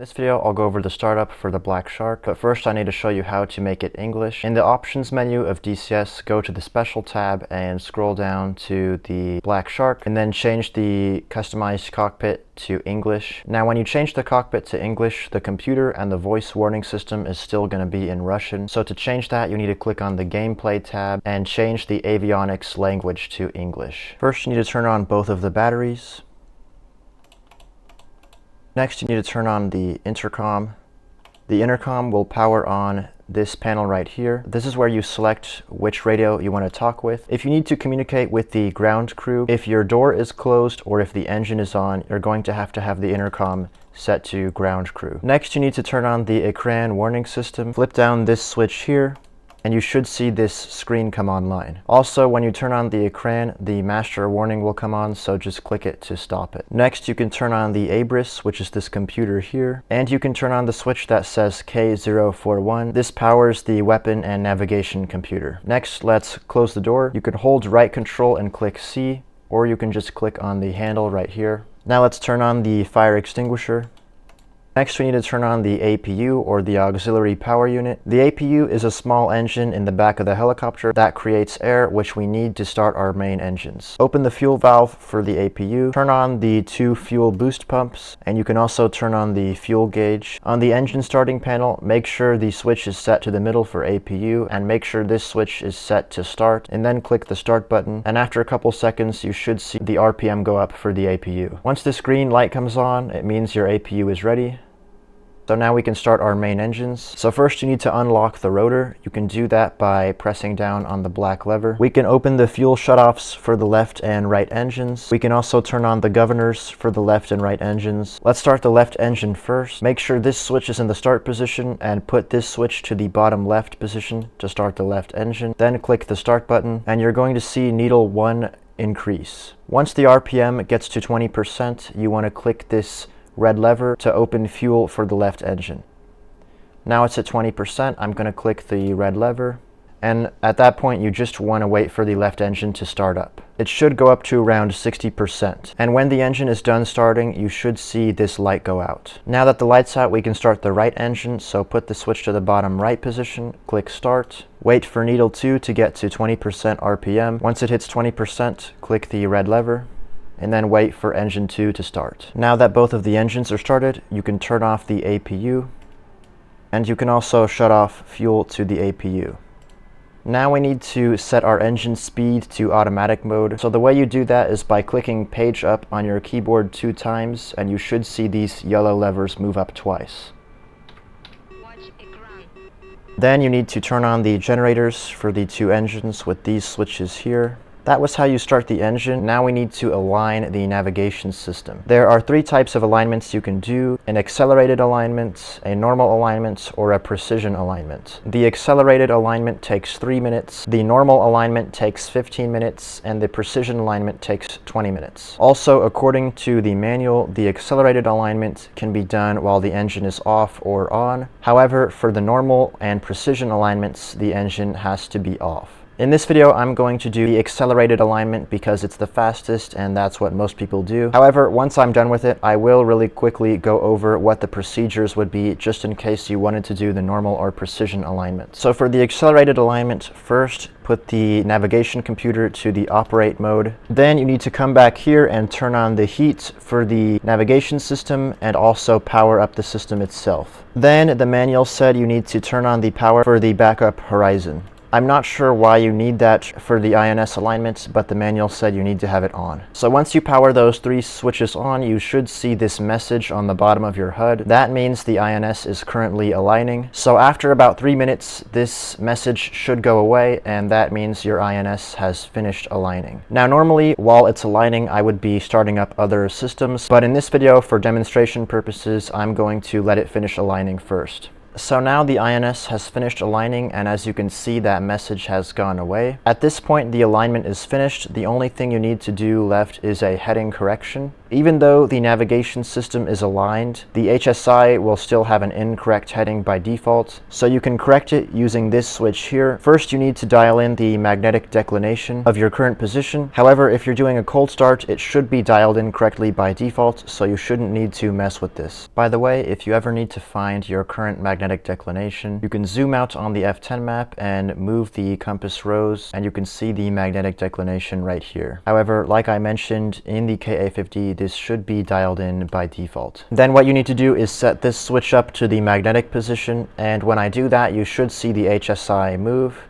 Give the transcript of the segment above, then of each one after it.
this video, I'll go over the startup for the Black Shark, but first I need to show you how to make it English. In the options menu of DCS, go to the special tab and scroll down to the Black Shark, and then change the customized cockpit to English. Now when you change the cockpit to English, the computer and the voice warning system is still going to be in Russian. So to change that, you need to click on the Gameplay tab and change the avionics language to English. First, you need to turn on both of the batteries. Next, you need to turn on the intercom. The intercom will power on this panel right here. This is where you select which radio you want to talk with. If you need to communicate with the ground crew, if your door is closed or if the engine is on, you're going to have the intercom set to ground crew. Next, you need to turn on the Ekran warning system. Flip down this switch here, and you should see this screen come online. Also, when you turn on the Ekran, the master warning will come on, so just click it to stop it. Next, you can turn on the ABRIS, which is this computer here, and you can turn on the switch that says K041. This powers the weapon and navigation computer. Next, let's close the door. You can hold right control and click C, or you can just click on the handle right here. Now let's turn on the fire extinguisher. Next, we need to turn on the APU, or the auxiliary power unit. The APU is a small engine in the back of the helicopter that creates air, which we need to start our main engines. Open the fuel valve for the APU, turn on the 2 fuel boost pumps, and you can also turn on the fuel gauge. On the engine starting panel, make sure the switch is set to the middle for APU, and make sure this switch is set to start, and then click the start button, and after a couple seconds, you should see the RPM go up for the APU. Once this green light comes on, it means your APU is ready. So now we can start our main engines. So first you need to unlock the rotor. You can do that by pressing down on the black lever. We can open the fuel shutoffs for the left and right engines. We can also turn on the governors for the left and right engines. Let's start the left engine first. Make sure this switch is in the start position and put this switch to the bottom left position to start the left engine. Then click the start button and you're going to see needle 1 increase. Once the RPM gets to 20%, you want to click this red lever to open fuel for the left engine. Now it's at 20%, I'm going to click the red lever, and at that point you just want to wait for the left engine to start up. It should go up to around 60%, and when the engine is done starting, you should see this light go out. Now that the light's out, we can start the right engine, so put the switch to the bottom right position, click start, wait for needle 2 to get to 20% RPM. Once it hits 20%, click the red lever, and then wait for engine 2 to start. Now that both of the engines are started, you can turn off the APU, and you can also shut off fuel to the APU. Now we need to set our engine speed to automatic mode. So the way you do that is by clicking page up on your keyboard 2 times, and you should see these yellow levers move up twice. Then you need to turn on the generators for the 2 engines with these switches here. That was how you start the engine. Now we need to align the navigation system. There are 3 types of alignments you can do: an accelerated alignment, a normal alignment, or a precision alignment. The accelerated alignment takes 3 minutes, the normal alignment takes 15 minutes, and the precision alignment takes 20 minutes. Also, according to the manual, the accelerated alignment can be done while the engine is off or on. However, for the normal and precision alignments, the engine has to be off. In this video, I'm going to do the accelerated alignment because it's the fastest and that's what most people do. However, once I'm done with it, I will really quickly go over what the procedures would be just in case you wanted to do the normal or precision alignment. So for the accelerated alignment, first put the navigation computer to the operate mode. Then you need to come back here and turn on the heat for the navigation system and also power up the system itself. Then the manual said you need to turn on the power for the backup horizon. I'm not sure why you need that for the INS alignment, but the manual said you need to have it on. So once you power those 3 switches on, you should see this message on the bottom of your HUD. That means the INS is currently aligning. So after about 3 minutes, this message should go away, and that means your INS has finished aligning. Now normally, while it's aligning, I would be starting up other systems, but in this video, for demonstration purposes, I'm going to let it finish aligning first. So now the INS has finished aligning, and as you can see, that message has gone away. At this point, the alignment is finished. The only thing you need to do left is a heading correction. Even though the navigation system is aligned, the HSI will still have an incorrect heading by default, so you can correct it using this switch here. First, you need to dial in the magnetic declination of your current position. However, if you're doing a cold start, it should be dialed in correctly by default, so you shouldn't need to mess with this. By the way, if you ever need to find your current magnetic declination, you can zoom out on the F10 map and move the compass rose, and you can see the magnetic declination right here. However, like I mentioned, in the Ka-50, this should be dialed in by default. Then what you need to do is set this switch up to the magnetic position, and when I do that, you should see the HSI move.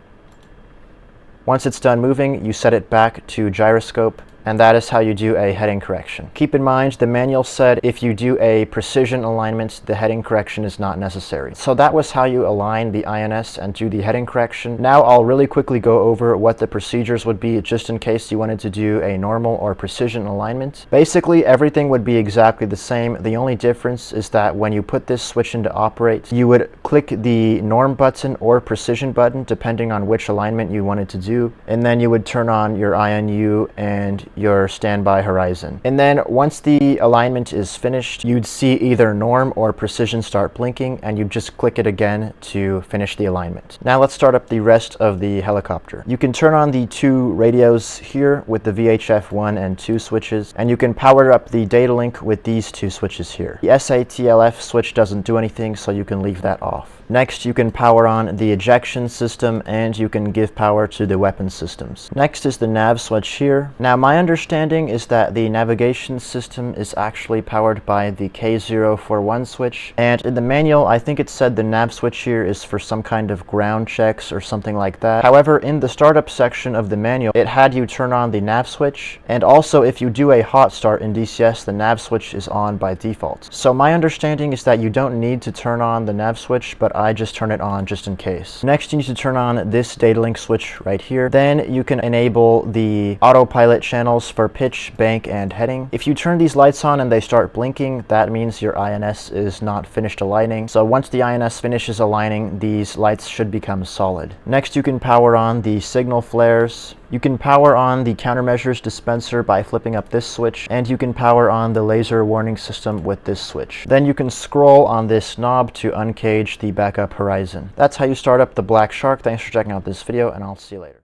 Once it's done moving, you set it back to gyroscope, and that is how you do a heading correction. Keep in mind, the manual said if you do a precision alignment, the heading correction is not necessary. So that was how you align the INS and do the heading correction. Now I'll really quickly go over what the procedures would be just in case you wanted to do a normal or precision alignment. Basically, everything would be exactly the same. The only difference is that when you put this switch into operate, you would click the norm button or precision button depending on which alignment you wanted to do, and then you would turn on your INU and your standby horizon. And then once the alignment is finished, you'd see either norm or precision start blinking, and you just click it again to finish the alignment. Now let's start up the rest of the helicopter. You can turn on the two radios here with the VHF 1 and 2 switches, and you can power up the data link with these two switches here. The SATLF switch doesn't do anything, so you can leave that off. Next, you can power on the ejection system, and you can give power to the weapon systems. Next is the nav switch here. Now, my understanding is that the navigation system is actually powered by the K041 switch, and in the manual, I think it said the nav switch here is for some kind of ground checks or something like that. However, in the startup section of the manual, it had you turn on the nav switch, and also if you do a hot start in DCS, the nav switch is on by default. So my understanding is that you don't need to turn on the nav switch, but I just turn it on just in case. Next, you need to turn on this data link switch right here. Then you can enable the autopilot channels for pitch, bank, and heading. If you turn these lights on and they start blinking, that means your INS is not finished aligning. So once the INS finishes aligning, these lights should become solid. Next, you can power on the signal flares. You can power on the countermeasures dispenser by flipping up this switch, and you can power on the laser warning system with this switch. Then you can scroll on this knob to uncage the backup horizon. That's how you start up the Black Shark. Thanks for checking out this video, and I'll see you later.